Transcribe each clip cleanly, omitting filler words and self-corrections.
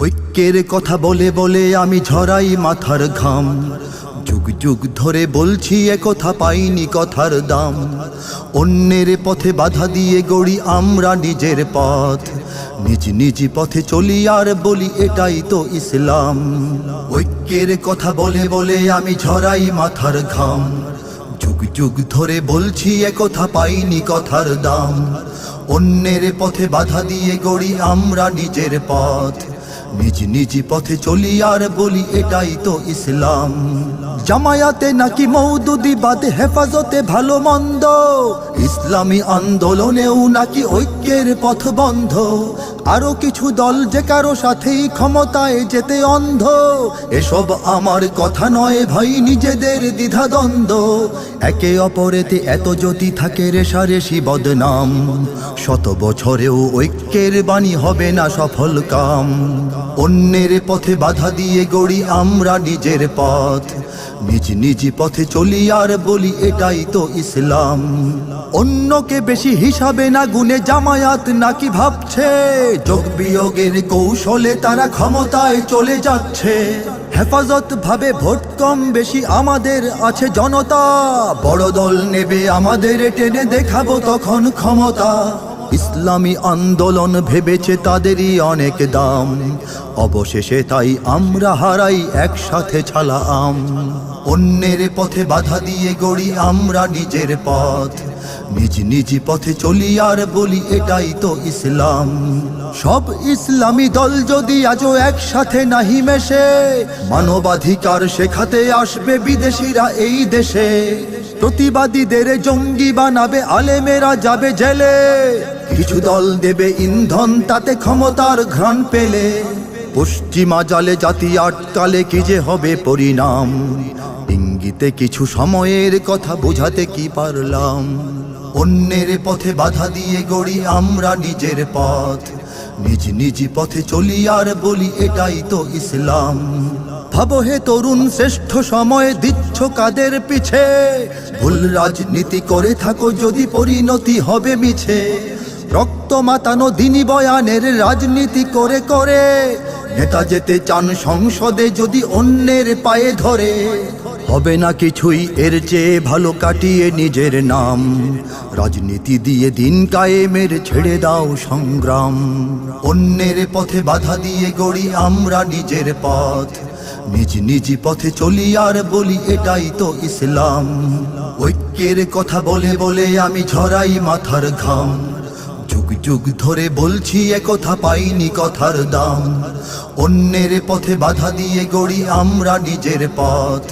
ঐক্যের কথা বলে বলে আমি ঝরাই মাথার ঘাম, যুগ যুগ ধরে বলছি একথা পাইনি কথার দাম। অন্যের পথে বাধা দিয়ে গড়ি আমরা নিজের পথ, নিজ নিজ পথে চলি আর বলি এটাই তো ইসলাম। ঐক্যের কথা বলে বলে আমি ঝরাই মাথার ঘাম, যুগ যুগ ধরে বলছি একথা পাইনি কথার দাম। অন্যের পথে বাধা দিয়ে গড়ি আমরা নিজের পথ, নিজ নিজ পথে চলি আর বলি এটাই তো ইসলাম। জামায়াতে নাকি মওদুদিবাদ হেফাজতে ভালো মন্দ, ইসলামী আন্দোলনেও নাকি ঐক্যের পথ বন্ধ। আরো কিছু দল যে কারো সাথেই ক্ষমতায় যেতে অন্ধ, এসব আমার কথা নয় ভাই, নিজেদের দ্বিধাদ্বন্দ্ব। একে অপরেতে এত জ্যোতি থাকে রেশারেশি বদনাম, শত বছরেও ঐক্যের বাণী হবে না সফল কাম। অন্যের পথে বাধা দিয়ে গড়ি আমরা নিজের পথ, নিজ নিজ পথে চলি আর বলি এটাই তো ইসলাম। অন্যকে বেশি হিসাবে না গুনে জামায়াত নাকি ভাবছে, যোগ বিয়োগের কৌশলে তারা ক্ষমতায় চলে যাচ্ছে। হেফাজত ভাবে ভোট কম বেশি আমাদের আছে জনতা, বড় দল নেবে আমাদের টেনে দেখাবো তখন ক্ষমতা। ইসলামী আন্দোলন ভেবেছে তাদেরই অনেক দাম, অবশেষে তাই আমরা হারাই একসাথে ছালা আম। অন্যের পথে বাধা দিয়ে গড়ি আমরা নিজের পথ, নিজ নিজ পথে চলি আর বলি এটাই তো ইসলাম। সব ইসলামী দল যদি আজও একসাথে নাহি মেশে, মানবাধিকার শেখাতে আসবে বিদেশিরা এই দেশে। প্রতিবাদীদের জঙ্গি বানাবে, আলেমেরা যাবে জেলে। কিছু দল দেবে ইন্ধন তাতে ক্ষমতার ঘ্রাণ পেলে, পশ্চিমা জালে জাতি আটকালে কি যে হবে পরিণাম। ইঙ্গিতে কিছু সময়ের কথা বোঝাতে কি পারলাম। অন্যের পথে বাধা দিয়ে গড়ি আমরা নিজের পথ, নিজ নিজ পথে চলি আর বলি এটাই তো ইসলাম। ভাবো হে তরুণ, শ্রেষ্ঠ সময় দিচ্ছ কাদের পিছে, ভুল রাজনীতি করে থাকো যদি পরিণতি হবে মিছে। রক্ত মাতানো দিনী বয়ানের রাজনীতি করে করে, নেতা যেতে চান সংসদে যদি অন্যের পায়ে ধরে। হবে না কিছুই এর চেয়ে ভালো কাটিয়ে নিজের নাম, রাজনীতি দিয়ে দিন কায়েমের ছেড়ে দাও সংগ্রাম। অন্যের পথে বাধা দিয়ে গড়ি আমরা নিজের পথ, নিজ নিজ পথে চলি আর বলি এটাই তো ইসলাম। ঐক্যের কথা বলে বলে আমি ঝরাই মাথার ঘাম, যুগ যুগ ধরে বলছি একথা পাইনি কথার দাম। অন্যের পথে বাধা দিয়ে গড়ি আমরা নিজের পথ,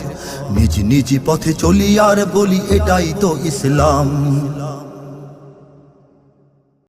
নিজ নিজ পথে চলি আর বলি এটাই তো ইসলাম।